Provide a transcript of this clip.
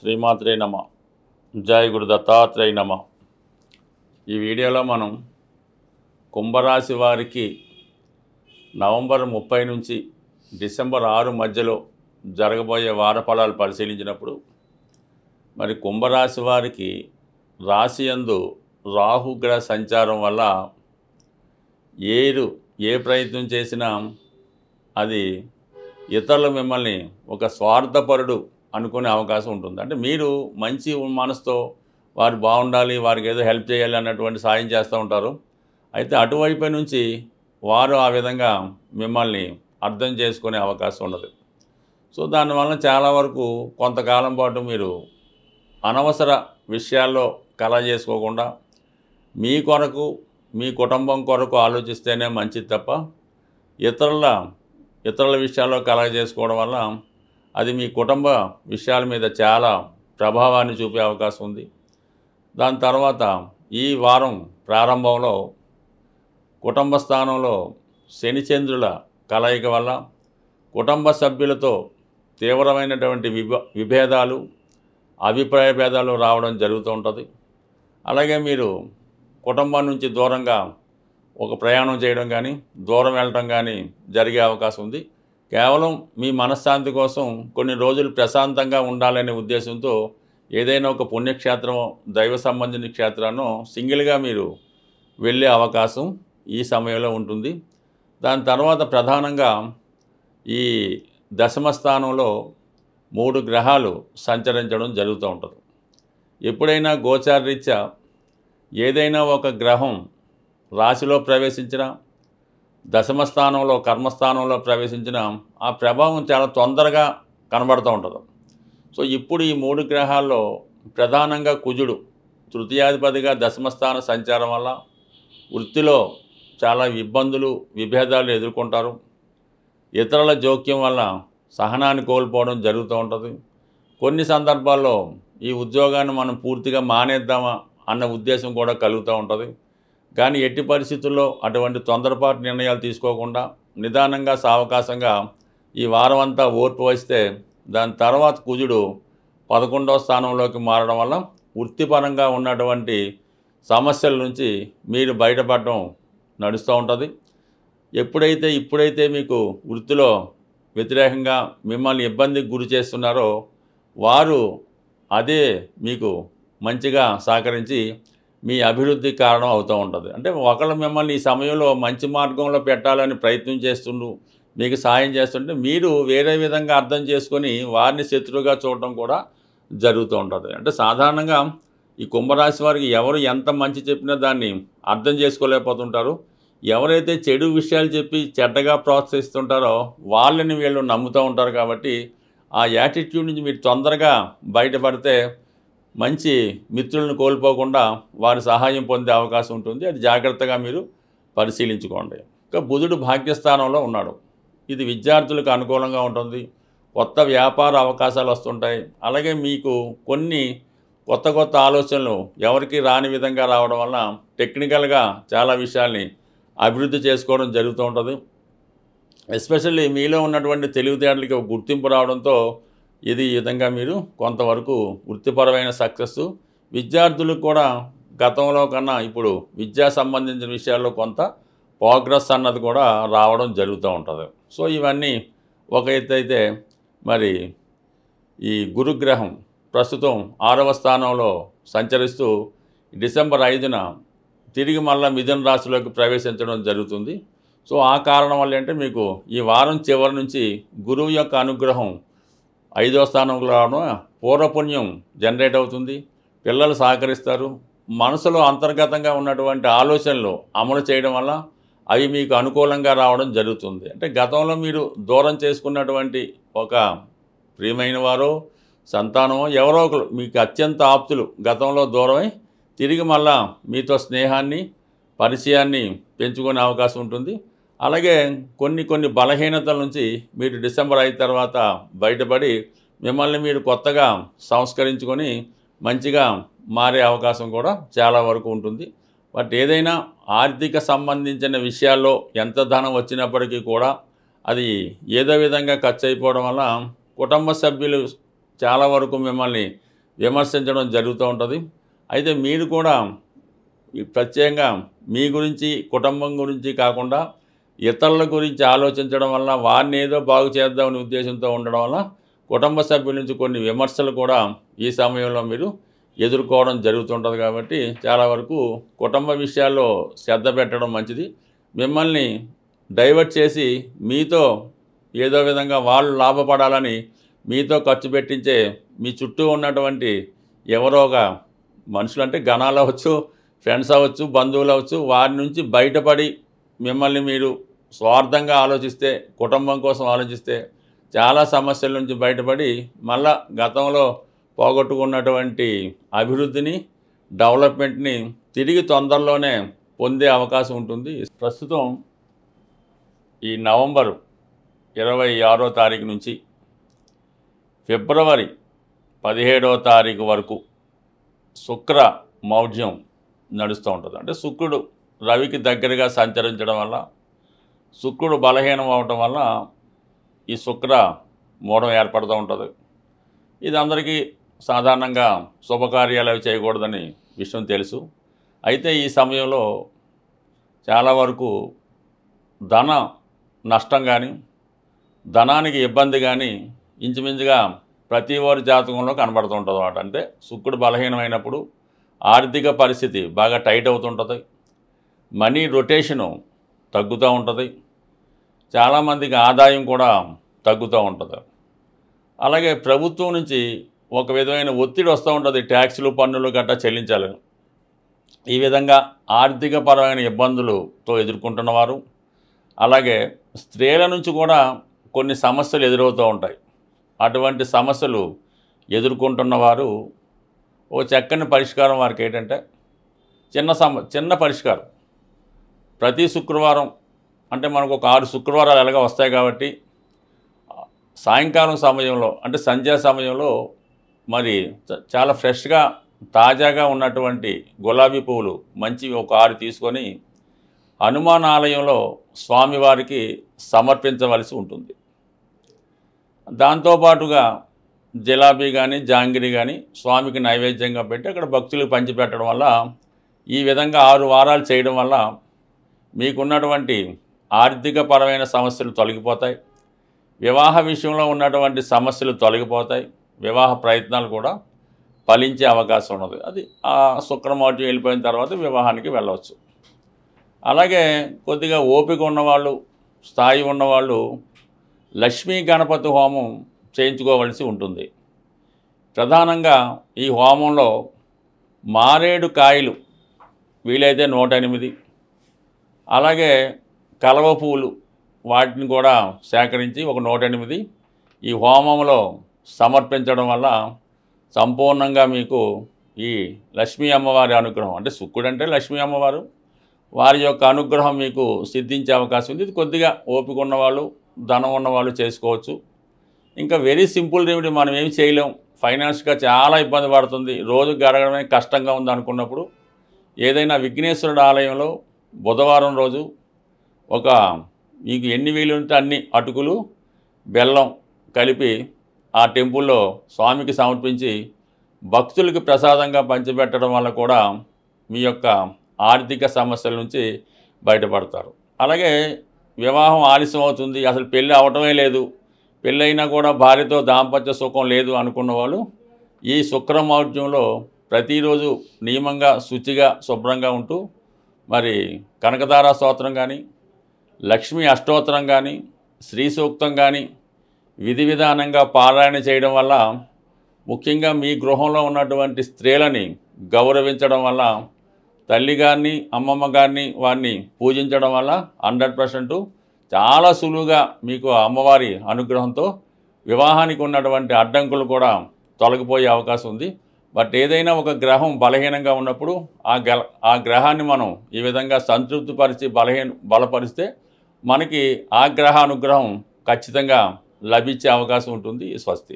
శ్రీమాత్రే నమ. జై గురు దత్తాత్రేయ నమ. ఈ వీడియోలో మనం కుంభరాశి వారికి నవంబర్ 30 నుంచి డిసెంబర్ 6 మధ్యలో జరగబోయే వార ఫలాలు పరిశీలించినప్పుడు మరి కుంభరాశి వారికి రాశి యందు రాహుగ్రహ సంచారం వల్ల ఏ ప్రయత్నం చేసినా అది ఇతరులు మిమ్మల్ని ఒక స్వార్థపరుడు అనుకునే అవకాశం ఉంటుంది. అంటే మీరు మంచి మనసుతో వారు బాగుండాలి, వారికి ఏదో హెల్ప్ చేయాలి అన్నటువంటి సాయం చేస్తూ ఉంటారు. అయితే అటువైపు నుంచి వారు ఆ విధంగా మిమ్మల్ని అర్థం చేసుకునే అవకాశం ఉండదు. సో దానివల్ల చాలా వరకు కొంతకాలం పాటు మీరు అనవసర విషయాల్లో కలగ చేసుకోకుండా మీ కొరకు మీ కుటుంబం కొరకు ఆలోచిస్తేనే మంచిది తప్ప ఇతరుల విషయాల్లో కలగ చేసుకోవడం వల్ల అది మీ కుటుంబ విషయాల మీద చాలా ప్రభావాన్ని చూపే అవకాశం ఉంది. దాని తర్వాత ఈ వారం ప్రారంభంలో కుటుంబ స్థానంలో శని చంద్రుల కలయిక వల్ల కుటుంబ సభ్యులతో తీవ్రమైనటువంటి విభేదాలు అభిప్రాయ భేదాలు రావడం జరుగుతూ ఉంటుంది. అలాగే మీరు కుటుంబం నుంచి దూరంగా ఒక ప్రయాణం చేయడం కానీ దూరం వెళ్ళడం కానీ జరిగే అవకాశం ఉంది. కేవలం మీ మనశ్శాంతి కోసం కొన్ని రోజులు ప్రశాంతంగా ఉండాలనే ఉద్దేశంతో ఏదైనా ఒక పుణ్యక్షేత్రం దైవ సంబంధించిన క్షేత్రాన్ని సింగిల్గా మీరు వెళ్ళే అవకాశం ఈ సమయంలో ఉంటుంది. దాని తర్వాత ప్రధానంగా ఈ దశమ స్థానంలో 3 గ్రహాలు సంచరించడం జరుగుతూ ఉంటుంది. ఎప్పుడైనా గోచారరీత్యా ఏదైనా ఒక గ్రహం రాశిలో ప్రవేశించిన దశమ స్థానంలో కర్మస్థానంలో ప్రవేశించిన ఆ ప్రభావం చాలా తొందరగా కనబడుతూ ఉంటుంది. సో ఇప్పుడు ఈ 3 గ్రహాల్లో ప్రధానంగా కుజుడు తృతీయాధిపతిగా దశమస్థాన సంచారం వల్ల వృత్తిలో చాలా ఇబ్బందులు విభేదాలు ఎదుర్కొంటారు. ఇతరుల జోక్యం వల్ల సహనాన్ని కోల్పోవడం జరుగుతూ ఉంటుంది. కొన్ని సందర్భాల్లో ఈ ఉద్యోగాన్ని మనం పూర్తిగా మానేద్దామా అన్న ఉద్దేశం కూడా కలుగుతూ ఉంటుంది. కానీ ఎట్టి పరిస్థితుల్లో అటువంటి తొందరపాటు నిర్ణయాలు తీసుకోకుండా నిదానంగా సావకాశంగా ఈ వారం అంతా ఓర్పు వస్తే దాని తర్వాత కుజుడు 11వ స్థానంలోకి మారడం వల్ల వృత్తిపరంగా ఉన్నటువంటి సమస్యల నుంచి మీరు బయటపడడం నడుస్తూ ఉంటుంది. ఇప్పుడైతే మీకు వృత్తిలో వ్యతిరేకంగా మిమ్మల్ని ఇబ్బందికి గురి చేస్తున్నారో వారు అదే మీకు మంచిగా సహకరించి మీ అభివృద్ధికి కారణం అవుతూ ఉంటుంది. అంటే ఒకళ్ళు మిమ్మల్ని ఈ సమయంలో మంచి మార్గంలో పెట్టాలని ప్రయత్నం చేస్తుండ్రు, మీకు సాయం చేస్తుంటే మీరు వేరే విధంగా అర్థం చేసుకొని వారిని శత్రువుగా చూడటం కూడా జరుగుతూ ఉంటుంది. అంటే సాధారణంగా ఈ కుంభరాశి వారికి ఎవరు ఎంత మంచి చెప్పినా దాన్ని అర్థం చేసుకోలేకపోతుంటారు. ఎవరైతే చెడు విషయాలు చెప్పి చెడ్డగా ప్రోత్సహిస్తుంటారో వాళ్ళని వీళ్ళు నమ్ముతూ ఉంటారు. కాబట్టి ఆ యాటిట్యూడ్ నుంచి మీరు తొందరగా బయటపడితే మంచి మిత్రులను కోల్పోకుండా వారి సహాయం పొందే అవకాశం ఉంటుంది. అది జాగ్రత్తగా మీరు పరిశీలించుకోండి. ఇంకా బుధుడు భాగ్యస్థానంలో ఉన్నాడు. ఇది విద్యార్థులకు అనుకూలంగా ఉంటుంది. కొత్త వ్యాపార అవకాశాలు వస్తుంటాయి. అలాగే మీకు కొన్ని కొత్త ఆలోచనలు ఎవరికి రాని విధంగా రావడం వల్ల టెక్నికల్గా చాలా విషయాల్ని అభివృద్ధి చేసుకోవడం జరుగుతూ ఉంటుంది. ఎస్పెషల్లీ మీలో ఉన్నటువంటి తెలివితేటలకి ఒక గుర్తింపు రావడంతో ఈ విధంగా మీరు కొంతవరకు వృత్తిపరమైన సక్సెస్, విద్యార్థులకు కూడా గతంలో కన్నా ఇప్పుడు విద్యా సంబంధించిన విషయాల్లో కొంత ప్రోగ్రెస్ అన్నది కూడా రావడం జరుగుతూ ఉంటుంది. సో ఇవన్నీ ఒక ఎత్తు అయితే మరి ఈ గురుగ్రహం ప్రస్తుతం 6వ స్థానంలో సంచరిస్తూ డిసెంబర్ 5న తిరిగి మళ్ళీ మిథున రాశిలోకి ప్రవేశించడం జరుగుతుంది. సో ఆ కారణం వల్ల అంటే మీకు ఈ వారం చివరి నుంచి గురువు యొక్క అనుగ్రహం 5వ స్థానంలో రావడం పూర్వపుణ్యం జనరేట్ అవుతుంది. పిల్లలు సహకరిస్తారు. మనసులో అంతర్గతంగా ఉన్నటువంటి ఆలోచనలు అమలు చేయడం వల్ల అవి మీకు అనుకూలంగా రావడం జరుగుతుంది. అంటే గతంలో మీరు దూరం చేసుకున్నటువంటి ఒక ప్రియమైన వారో సంతానమో ఎవరో ఒకరు మీకు అత్యంత ఆప్తులు గతంలో దూరమై తిరిగి మళ్ళా మీతో స్నేహాన్ని పరిచయాన్ని పెంచుకునే అవకాశం ఉంటుంది. అలాగే కొన్ని బలహీనతల నుంచి మీరు డిసెంబర్ 5 తర్వాత బయటపడి మిమ్మల్ని మీరు కొత్తగా సంస్కరించుకొని మంచిగా మారే అవకాశం కూడా చాలా వరకు ఉంటుంది. బట్ ఏదైనా ఆర్థిక సంబంధించిన విషయాల్లో ఎంత ధనం వచ్చినప్పటికీ కూడా అది ఏదో విధంగా ఖర్చు అయిపోవడం వల్ల కుటుంబ సభ్యులు చాలా వరకు మిమ్మల్ని విమర్శించడం జరుగుతూ ఉంటుంది. అయితే మీరు కూడా ప్రత్యేకంగా మీ గురించి, కుటుంబం గురించి కాకుండా ఇతరుల గురించి ఆలోచించడం వల్ల, వారిని ఏదో బాగు చేద్దామనే ఉద్దేశంతో ఉండడం వల్ల కుటుంబ సభ్యుల నుంచి కొన్ని విమర్శలు కూడా ఈ సమయంలో మీరు ఎదుర్కోవడం జరుగుతుంటుంది. కాబట్టి చాలా వరకు కుటుంబ విషయాల్లో శ్రద్ధ పెట్టడం మంచిది. మిమ్మల్ని డైవర్ట్ చేసి మీతో ఏదో విధంగా వాళ్ళు లాభపడాలని మీతో ఖర్చు పెట్టించే మీ చుట్టూ ఉన్నటువంటి ఎవరో ఒక మనుషులు, అంటే గణాలు అవ్వచ్చు, ఫ్రెండ్స్ అవ్వచ్చు, బంధువులు అవ్వచ్చు, వారి నుంచి బయటపడి మిమ్మల్ని మీరు స్వార్థంగా ఆలోచిస్తే, కుటుంబం కోసం ఆలోచిస్తే చాలా సమస్యల నుంచి బయటపడి మళ్ళా గతంలో పోగొట్టుకున్నటువంటి అభివృద్ధిని, డెవలప్మెంట్ని తిరిగి తొందరలోనే పొందే అవకాశం ఉంటుంది. ప్రస్తుతం ఈ నవంబర్ 26వ తారీఖు నుంచి ఫిబ్రవరి 17వ తారీఖు వరకు శుక్ర మౌఢ్యం నడుస్తూ ఉంటుంది. అంటే శుక్రుడు రవికి దగ్గరగా సంచరించడం వల్ల, శుక్రుడు బలహీనం అవటం వల్ల ఈ శుక్ర మూఢం ఏర్పడుతూ ఉంటుంది. ఇది అందరికీ సాధారణంగా శుభకార్యాలు అవి చేయకూడదని విషయం తెలుసు. అయితే ఈ సమయంలో చాలా వరకు ధన నష్టం కానీ, ధనానికి ఇబ్బంది కానీ ఇంచుమించుగా ప్రతి వారి జాతకంలో కనబడుతూ ఉంటుంది అన్నమాట. అంటే శుక్రుడు బలహీనమైనప్పుడు ఆర్థిక పరిస్థితి బాగా టైట్ అవుతుంటుంది, మనీ రొటేషను తగ్గుతూ ఉంటుంది, చాలామందికి ఆదాయం కూడా తగ్గుతూ ఉంటుంది. అలాగే ప్రభుత్వం నుంచి ఒక విధమైన ఒత్తిడి వస్తూ ఉంటుంది, ట్యాక్సులు, పన్నులు గట్రా చెల్లించాలని. ఈ విధంగా ఆర్థికపరమైన ఇబ్బందులతో ఎదుర్కొంటున్నవారు, అలాగే స్త్రీల నుంచి కూడా కొన్ని సమస్యలు ఎదురవుతూ ఉంటాయి. అటువంటి సమస్యలు ఎదుర్కొంటున్నవారు ఓ చక్కని పరిష్కారం వారికి ఏంటంటే, చిన్న పరిష్కారం. ప్రతి శుక్రవారం, అంటే మనకు ఒక 6 శుక్రవారాలు ఎలాగ వస్తాయి కాబట్టి సాయంకాలం సమయంలో, అంటే సంధ్యా సమయంలో మరి చాలా ఫ్రెష్గా తాజాగా ఉన్నటువంటి గులాబీ పువ్వులు మంచివి ఒక 6 తీసుకొని హనుమాన్ ఆలయంలో స్వామివారికి సమర్పించవలసి ఉంటుంది. దాంతోపాటుగా జిలాబీ కానీ, జాంగిరి కానీ స్వామికి నైవేద్యంగా పెట్టి అక్కడ భక్తులకు పంచిపెట్టడం వల్ల, ఈ విధంగా 6 వారాలు చేయడం వల్ల మీకున్నటువంటి ఆర్థికపరమైన సమస్యలు తొలగిపోతాయి, వివాహ విషయంలో ఉన్నటువంటి సమస్యలు తొలగిపోతాయి, వివాహ ప్రయత్నాలు కూడా ఫలించే అవకాశం ఉన్నది. అది ఆ శుక్రమౌఢ్యం వెళ్ళిపోయిన తర్వాత వివాహానికి వెళ్ళవచ్చు. అలాగే కొద్దిగా ఓపిక ఉన్నవాళ్ళు, స్థాయి ఉన్నవాళ్ళు లక్ష్మీ గణపతి హోమం చేయించుకోవలసి ఉంటుంది. ప్రధానంగా ఈ హోమంలో మారేడు కాయలు వీలైతే 108, అలాగే కలవ పువ్వులు వాటిని కూడా సేకరించి ఒక 108 ఈ హోమంలో సమర్పించడం వల్ల సంపూర్ణంగా మీకు ఈ లక్ష్మీ అమ్మవారి అనుగ్రహం, అంటే శుక్రుడు అంటే లక్ష్మీ అమ్మవారు, వారి యొక్క అనుగ్రహం మీకు సిద్ధించే అవకాశం ఉంది. ఇది కొద్దిగా ఓపిక ఉన్నవాళ్ళు, ధనం ఉన్నవాళ్ళు చేసుకోవచ్చు. ఇంకా వెరీ సింపుల్ రెమెడీ, మనం ఏమి చేయలేం, ఫైనాన్స్గా చాలా ఇబ్బంది పడుతుంది, రోజు గడగడమే కష్టంగా ఉంది అనుకున్నప్పుడు ఏదైనా విఘ్నేశ్వరుడు ఆలయంలో బుధవారం రోజు ఒక మీకు ఎన్ని వీలు ఉంటే అన్ని అటుకులు, బెల్లం కలిపి ఆ టెంపుల్లో స్వామికి సమర్పించి భక్తులకి ప్రసాదంగా పంచిపెట్టడం వల్ల కూడా మీ యొక్క ఆర్థిక సమస్యల నుంచి బయటపడతారు. అలాగే వివాహం ఆలస్యం అవుతుంది, అసలు పెళ్ళి అవటమే లేదు, పెళ్ళైనా కూడా భార్యతో దాంపత్య సుఖం లేదు అనుకున్న వాళ్ళు ఈ శుక్రమౌఢ్యంలో ప్రతిరోజు నియమంగా శుచిగా శుభ్రంగా ఉంటూ మరి కనకదార స్తోత్రం కానీ, లక్ష్మీ అష్టోత్తరం కానీ, శ్రీ సూక్తం కానీ విధి విధానంగా పారాయణ చేయడం వల్ల, ముఖ్యంగా మీ గృహంలో ఉన్నటువంటి స్త్రీలని గౌరవించడం వల్ల, తల్లి గారిని, అమ్మమ్మ గారిని వారిని పూజించడం వల్ల 100% చాలా సులువుగా మీకు అమ్మవారి అనుగ్రహంతో వివాహానికి ఉన్నటువంటి అడ్డంకులు కూడా తొలగిపోయే అవకాశం ఉంది. బట్ ఏదైనా ఒక గ్రహం బలహీనంగా ఉన్నప్పుడు ఆ గ్రహాన్ని మనం ఈ విధంగా సంతృప్తిపరిచి బలపరిస్తే మనకి ఆ గ్రహ అనుగ్రహం ఖచ్చితంగా లభించే అవకాశం ఉంటుంది. స్వస్తి.